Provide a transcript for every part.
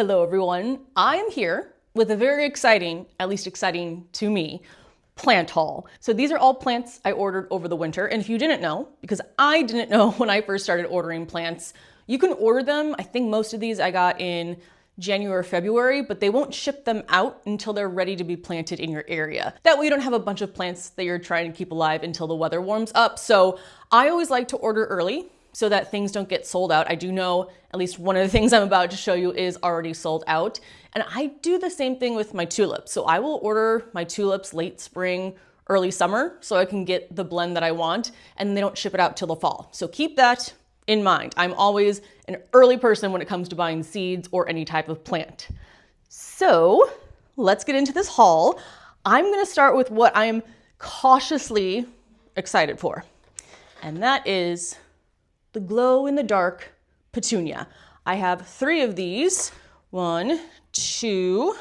Hello everyone, I'm here with a very exciting, at least exciting to me, plant haul. So these are all plants I ordered over the winter, and if you didn't know, because I didn't know when I first started ordering plants, you can order them. I think most of these I got in January or February, but they won't ship them out until they're ready to be planted in your area. That way you don't have a bunch of plants that you're trying to keep alive until the weather warms up. So I always like to order early so that things don't get sold out. I do know at least one of the things I'm about to show you is already sold out. And I do the same thing with my tulips. So I will order my tulips late spring, early summer, so I can get the blend that I want, and they don't ship it out till the fall. So keep that in mind. I'm always an early person when it comes to buying seeds or any type of plant. So let's get into this haul. I'm gonna start with what I'm cautiously excited for, and that is the glow-in-the-dark petunia. I have 3 of these. 1, 2,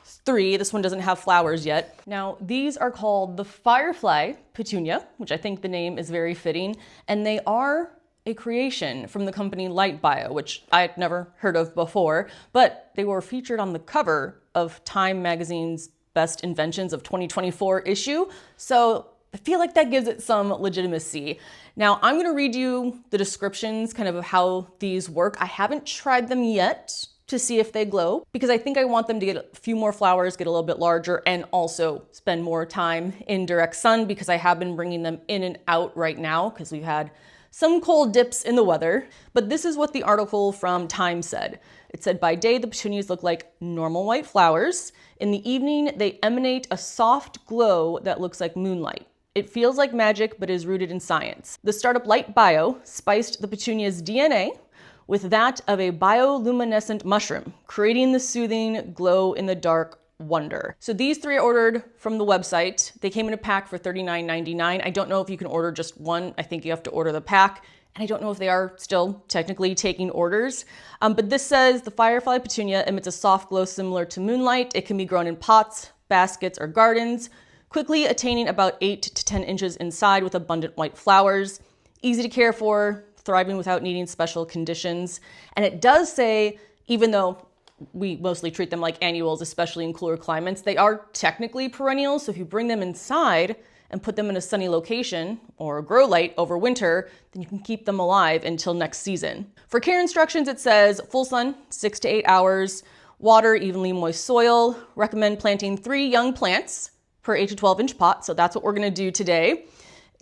3. This one doesn't have flowers yet. Now, these are called the Firefly Petunia, which I think the name is very fitting, and they are a creation from the company Light Bio, which I had never heard of before, but they were featured on the cover of Time Magazine's Best Inventions of 2024 issue, so I feel like that gives it some legitimacy. Now, I'm gonna read you the descriptions kind of how these work. I haven't tried them yet to see if they glow, because I think I want them to get a few more flowers, get a little bit larger, and also spend more time in direct sun, because I have been bringing them in and out right now because we've had some cold dips in the weather. But this is what the article from Time said. It said, by day, the petunias look like normal white flowers. In the evening, they emanate a soft glow that looks like moonlight. It feels like magic, but is rooted in science. The startup Light Bio spiced the petunia's DNA with that of a bioluminescent mushroom, creating the soothing glow-in-the-dark wonder. So these 3 I ordered from the website. They came in a pack for $39.99. I don't know if you can order just one. I think you have to order the pack. And I don't know if they are still technically taking orders. But this says the Firefly Petunia emits a soft glow similar to moonlight. It can be grown in pots, baskets, or gardens, quickly attaining about 8 to 10 inches inside with abundant white flowers. Easy to care for, thriving without needing special conditions. And it does say, even though we mostly treat them like annuals, especially in cooler climates, they are technically perennials. So if you bring them inside and put them in a sunny location or a grow light over winter, then you can keep them alive until next season. For care instructions, it says full sun, 6 to 8 hours, water, evenly moist soil. Recommend planting 3 young plants per 8 to 12 inch pot. So that's what we're gonna do today.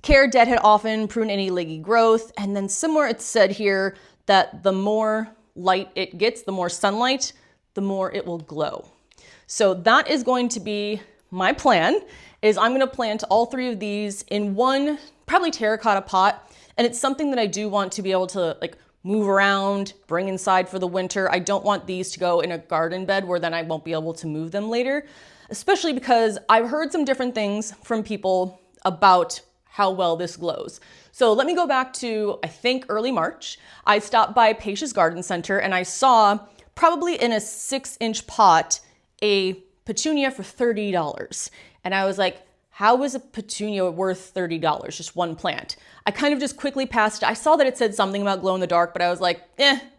Care deadhead often, prune any leggy growth. And then somewhere it said here that the more light it gets, the more sunlight, the more it will glow. So that is going to be my plan, is I'm gonna plant all 3 of these in one, probably terracotta pot. And it's something that I do want to be able to like move around, bring inside for the winter. I don't want these to go in a garden bed where then I won't be able to move them later, especially because I've heard some different things from people about how well this glows. So let me go back to, I think, early March. I stopped by Pacia's Garden Center and I saw, probably in a 6-inch pot, a petunia for $30. And I was like, how is a petunia worth $30, just one plant? I kind of just quickly passed it. I saw that it said something about glow in the dark, but I was like,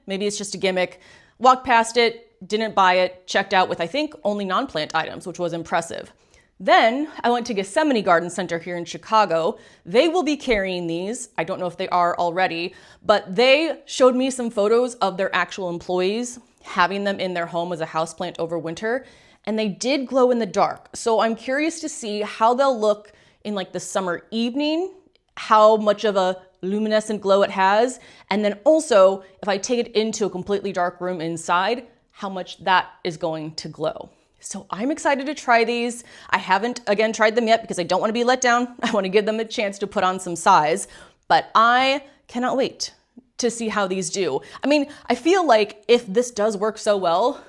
maybe it's just a gimmick. Walked past it, didn't buy it, checked out with, I think, only non-plant items, which was impressive. Then I went to Gethsemane Garden Center here in Chicago. They will be carrying these. I don't know if they are already, but they showed me some photos of their actual employees having them in their home as a houseplant over winter, and they did glow in the dark. So I'm curious to see how they'll look in like the summer evening, how much of a luminescent glow it has, and then also if I take it into a completely dark room inside, how much that is going to glow. So I'm excited to try these. I haven't, again, tried them yet because I don't want to be let down. I want to give them a chance to put on some size, but I cannot wait to see how these do. I mean, I feel like if this does work so well,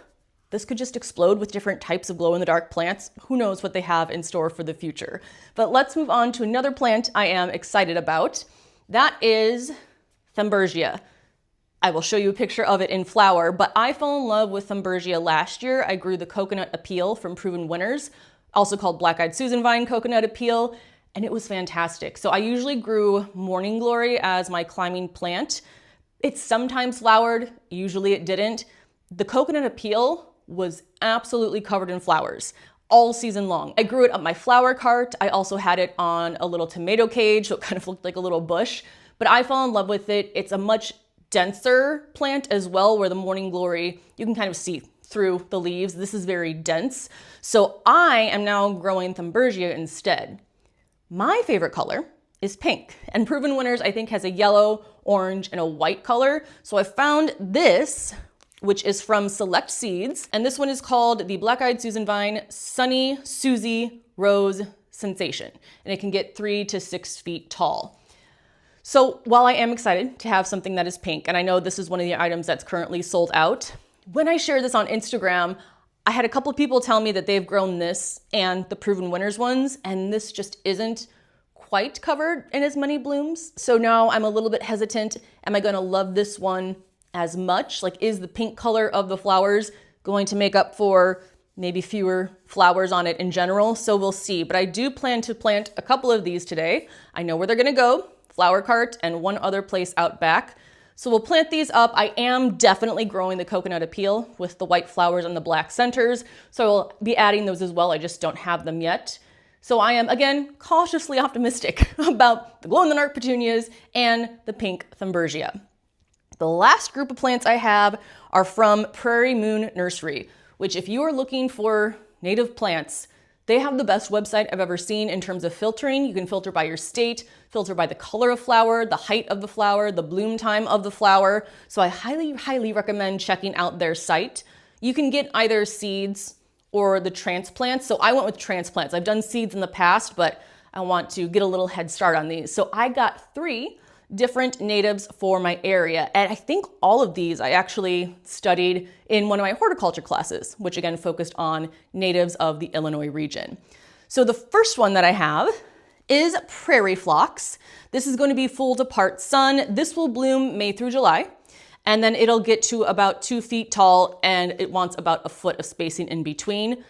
this could just explode with different types of glow-in-the-dark plants. Who knows what they have in store for the future. But let's move on to another plant I am excited about. That is Thunbergia. I will show you a picture of it in flower, but I fell in love with Thunbergia last year. I grew the Coconut Appeal from Proven Winners, also called Black-Eyed Susan Vine Coconut Appeal, and it was fantastic. So I usually grew Morning Glory as my climbing plant. It sometimes flowered, usually it didn't. The coconut peel was absolutely covered in flowers all season long. I grew it up my flower cart. I also had it on a little tomato cage, so it kind of looked like a little bush, but I fell in love with it. It's a much denser plant as well, where the morning glory, you can kind of see through the leaves. This is very dense. So I am now growing Thunbergia instead. My favorite color is pink, and Proven Winners I think has a yellow, orange, and a white color. So I found this, which is from Select Seeds, and this one is called the Black-Eyed Susan Vine Sunny Susie Rose Sensation, and it can get 3 to 6 feet tall. So while I am excited to have something that is pink, and I know this is one of the items that's currently sold out, when I shared this on Instagram, I had a couple of people tell me that they've grown this and the Proven Winners ones, and this just isn't quite covered in as many blooms. So now I'm a little bit hesitant. Am I gonna love this one as much? Like, is the pink color of the flowers going to make up for maybe fewer flowers on it in general? So we'll see. But I do plan to plant a couple of these today. I know where they're gonna go, flower cart and one other place out back. So we'll plant these up. I am definitely growing the coconut appeal with the white flowers and the black centers. So I'll be adding those as well. I just don't have them yet. So I am, again, cautiously optimistic about the glow-in-the-dark petunias and the pink Thunbergia. The last group of plants I have are from Prairie Moon Nursery, which if you are looking for native plants, they have the best website I've ever seen in terms of filtering. You can filter by your state, filter by the color of flower, the height of the flower, the bloom time of the flower. So I highly, highly recommend checking out their site. You can get either seeds or the transplants. So I went with transplants. I've done seeds in the past, but I want to get a little head start on these. So I got 3 different natives for my area. And I think all of these I actually studied in one of my horticulture classes, which again focused on natives of the Illinois region. So the first one that I have is Prairie Phlox. This is going to be full to part sun. This will bloom May through July, and then it'll get to about 2 feet tall, and it wants about a foot of spacing in between.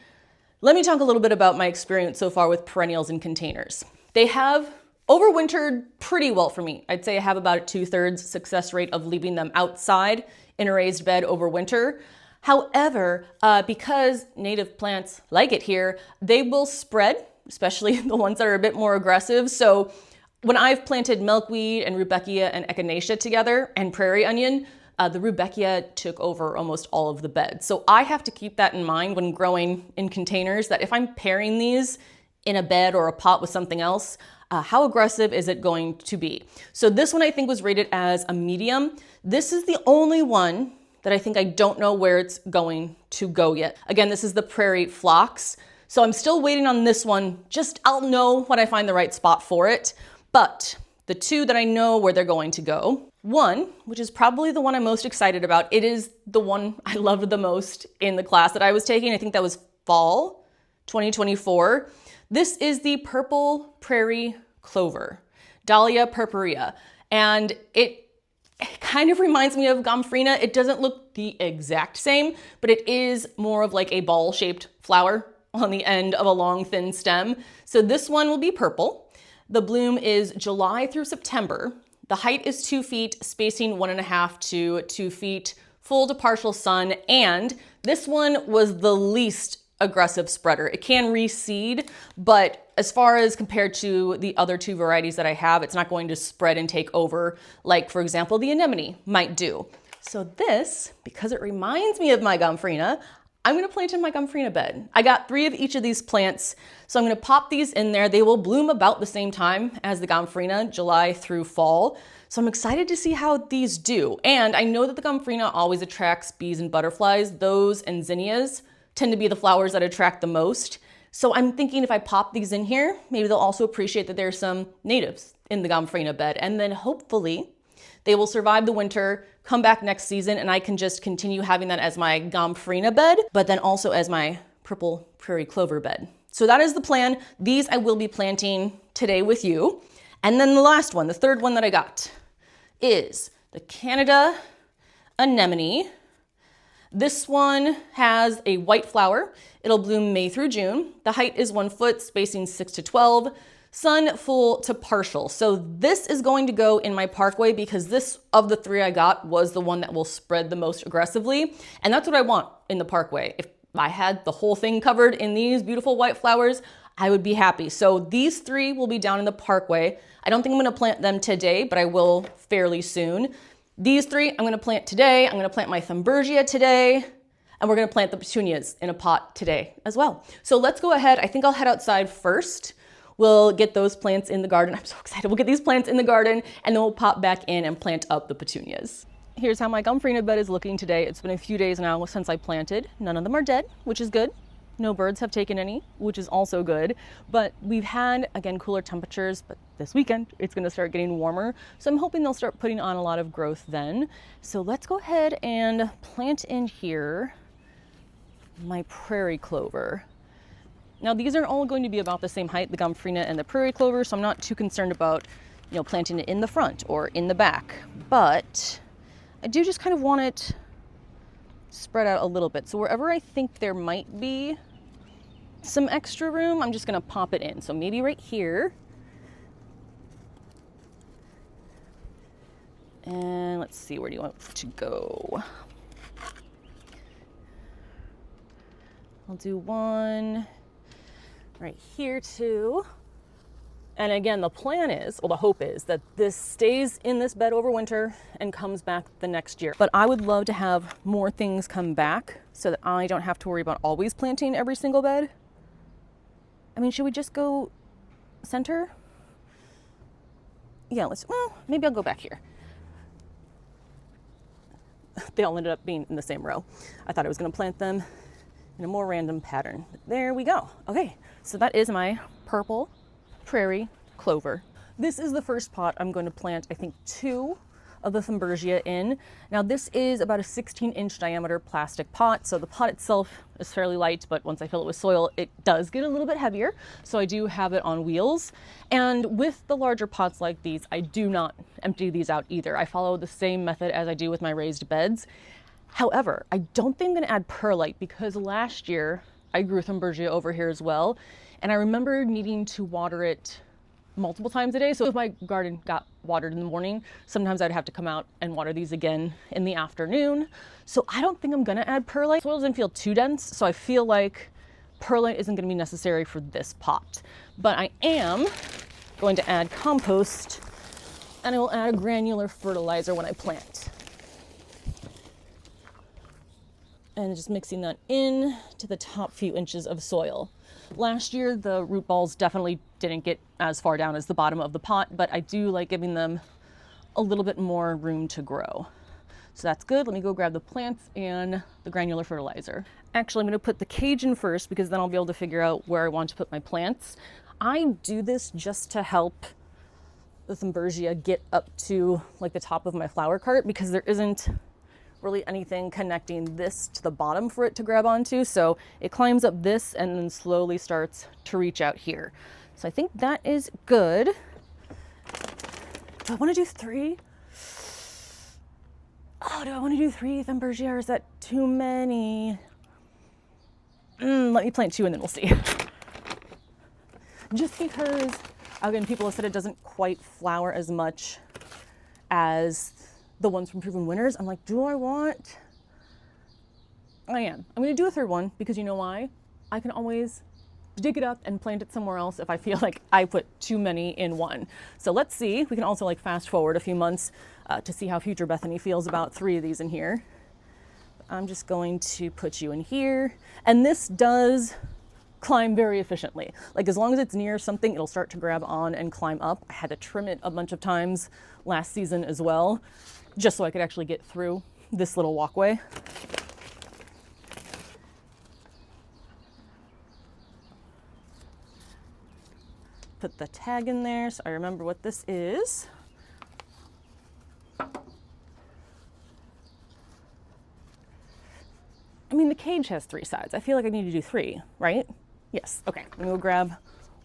Let me talk a little bit about my experience so far with perennials in containers. They have overwintered pretty well for me. I'd say I have about a 2/3 success rate of leaving them outside in a raised bed over winter. However, because native plants like it here, they will spread, especially the ones that are a bit more aggressive. So when I've planted milkweed and rudbeckia and echinacea together and prairie onion, the rudbeckia took over almost all of the bed. So I have to keep that in mind when growing in containers, that if I'm pairing these in a bed or a pot with something else, how aggressive is it going to be? So this one I think was rated as a medium. This is the only one that I think I don't know where it's going to go yet. Again, this is the Prairie Phlox. So I'm still waiting on this one. I'll know when I find the right spot for it. But the 2 that I know where they're going to go, one, which is probably the one I'm most excited about, it is the one I loved the most in the class that I was taking. I think that was fall 2024. This is the Purple Prairie Clover, Dahlia purpurea, and it kind of reminds me of Gomphrena. It doesn't look the exact same, but it is more of like a ball-shaped flower on the end of a long, thin stem. So this one will be purple. The bloom is July through September. The height is 2 feet, spacing 1.5 to 2 feet, full to partial sun, and this one was the least aggressive spreader. It can reseed, but as far as compared to the other 2 varieties that I have, it's not going to spread and take over like, for example, the anemone might do. So this, because it reminds me of my Gomphrena, I'm gonna plant in my Gomphrena bed. I got 3 of each of these plants, so I'm gonna pop these in there. They will bloom about the same time as the Gomphrena, July through fall. So I'm excited to see how these do. And I know that the Gomphrena always attracts bees and butterflies. Those and zinnias tend to be the flowers that attract the most. So I'm thinking if I pop these in here, maybe they'll also appreciate that there's some natives in the Gomphrena bed. And then hopefully they will survive the winter, come back next season, and I can just continue having that as my Gomphrena bed, but then also as my Purple Prairie Clover bed. So that is the plan. These I will be planting today with you. And then the last one, the 3rd one that I got, is the Canada Anemone. This one has a white flower. It'll bloom May through June. The height is 1 foot, spacing 6 to 12. sun, full to partial. So this is going to go in my parkway because this of the three I got was the one that will spread the most aggressively. And that's what I want in the parkway. If I had the whole thing covered in these beautiful white flowers, I would be happy. So these three will be down in the parkway. I don't think I'm gonna plant them today, but I will fairly soon. These three I'm gonna plant today. I'm gonna plant my Thunbergia today, and we're gonna plant the petunias in a pot today as well. So let's go ahead. I think I'll head outside first. We'll get those plants in the garden. I'm so excited. We'll get these plants in the garden and then we'll pop back in and plant up the petunias. Here's how my gomphrena bed is looking today. It's been a few days now since I planted. None of them are dead, which is good. No birds have taken any, which is also good. But we've had, again, cooler temperatures, but this weekend it's gonna start getting warmer. So I'm hoping they'll start putting on a lot of growth then. So let's go ahead and plant in here my prairie clover. Now these are all going to be about the same height, the gomphrena and the prairie clover, so I'm not too concerned about, planting it in the front or in the back. But I do just kind of want it spread out a little bit. So wherever I think there might be some extra room, I'm just gonna pop it in. So maybe right here. And let's see, where do you want to go? I'll do one right here too. And again, the plan is, well, the hope is that this stays in this bed over winter and comes back the next year. But I would love to have more things come back so that I don't have to worry about always planting every single bed. I mean, should we just go center? Yeah, well, maybe I'll go back here. They all ended up being in the same row. I thought I was gonna plant them in a more random pattern. There we go. Okay, so that is my purple prairie clover. This is the first pot I'm going to plant, I think, 2 of the Thunbergia in. Now this is about a 16-inch diameter plastic pot, so the pot itself is fairly light, but once I fill it with soil, it does get a little bit heavier. So I do have it on wheels. And with the larger pots like these, I do not empty these out either. I follow the same method as I do with my raised beds. However, I don't think I'm gonna add perlite because last year I grew Thunbergia over here as well. And I remember needing to water it multiple times a day. So if my garden got watered in the morning, sometimes I'd have to come out and water these again in the afternoon. So I don't think I'm gonna add perlite. Soil doesn't feel too dense, so I feel like perlite isn't gonna be necessary for this pot. But I am going to add compost, and I will add a granular fertilizer when I plant. And just mixing that in to the top few inches of soil. Last year, the root balls definitely didn't get as far down as the bottom of the pot, but I do like giving them a little bit more room to grow. So that's good. Let me go grab the plants and the granular fertilizer. Actually, I'm gonna put the cage in first because then I'll be able to figure out where I want to put my plants. I do this just to help the Thunbergia get up to like the top of my flower cart because there isn't really anything connecting this to the bottom for it to grab onto. So it climbs up this and then slowly starts to reach out here. So I think that is good. Do I want to do 3? Oh, do I want to do 3 Thunbergia or is that too many? Let me plant 2 and then we'll see. Just because, again, people have said it doesn't quite flower as much as the ones from Proven Winners. I'm like, do I want? I am. I'm gonna do a 3rd one because you know why? I can always dig it up and plant it somewhere else if I feel like I put too many in one. So let's see. We can also like fast forward a few months to see how future Bethany feels about 3 of these in here. I'm just going to put you in here. And this does climb very efficiently. Like as long as it's near something, it'll start to grab on and climb up. I had to trim it a bunch of times last season as well, just so I could actually get through this little walkway. Put the tag in there so I remember what this is. I mean, the cage has 3 sides. I feel like I need to do 3, right? Yes, okay, I'm gonna go grab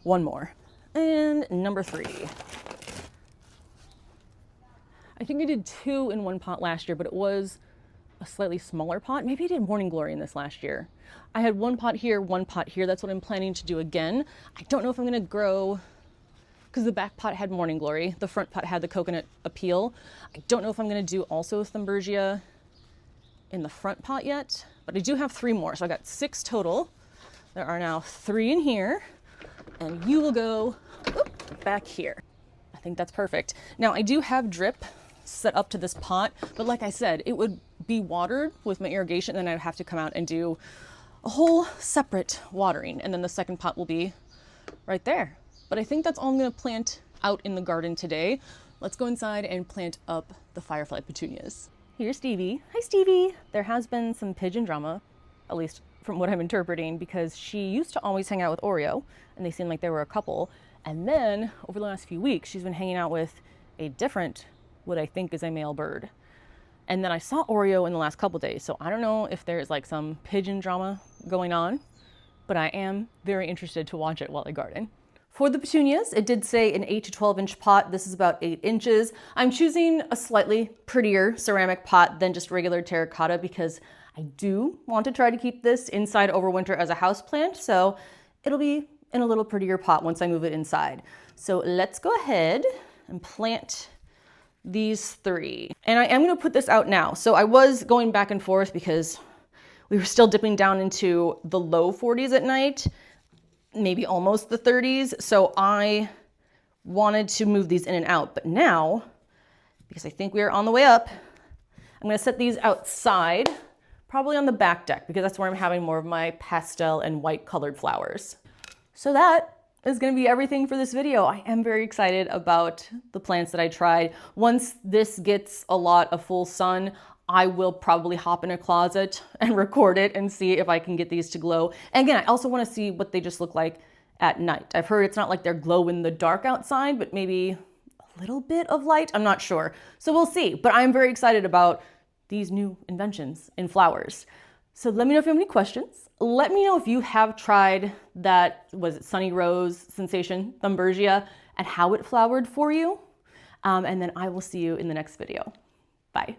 one more. And number 3. I think I did 2 in one pot last year, but it was a slightly smaller pot. Maybe I did Morning Glory in this last year. I had 1 pot here, 1 pot here. That's what I'm planning to do again. I don't know if I'm gonna grow because the back pot had morning glory. The front pot had the coconut appeal. I don't know if I'm gonna do also Thunbergia in the front pot yet, but I do have 3 more. So I got 6 total. There are now 3 in here, and you will go back here. I think that's perfect. Now I do have drip set up to this pot, but like I said, it would be watered with my irrigation, and then I'd have to come out and do a whole separate watering, and then the second pot will be right there. But I think that's all I'm gonna plant out in the garden today. Let's go inside and plant up the Firefly Petunias. Here's Stevie. Hi, Stevie. There has been some pigeon drama, at least from what I'm interpreting, because she used to always hang out with Oreo, and they seemed like they were a couple. And then over the last few weeks, she's been hanging out with a different, what I think is a male bird. And then I saw Oreo in the last couple days, so I don't know if there's like some pigeon drama going on, but I am very interested to watch it while I garden. For the petunias, it did say an 8 to 12 inch pot. This is about 8 inches. I'm choosing a slightly prettier ceramic pot than just regular terracotta because I do want to try to keep this inside over winter as a house plant. So it'll be in a little prettier pot once I move it inside. So let's go ahead and plant these 3. And I am going to put this out now. So I was going back and forth because we were still dipping down into the low 40s at night, maybe almost the 30s. So I wanted to move these in and out. But now, because I think we are on the way up, I'm going to set these outside, probably on the back deck, because that's where I'm having more of my pastel and white colored flowers. So that is going to be everything for this video. I am very excited about the plants that I tried. Once this gets a lot of full sun, I will probably hop in a closet and record it and see if I can get these to glow. And again, I also want to see what they just look like at night. I've heard it's not like they're glow in the dark outside, but maybe a little bit of light. I'm not sure. So we'll see. But I'm very excited about these new inventions in flowers. So let me know if you have any questions. Let me know if you have tried that, was it Sunny Rose Sensation Thunbergia, and how it flowered for you. And then I will see you in the next video. Bye.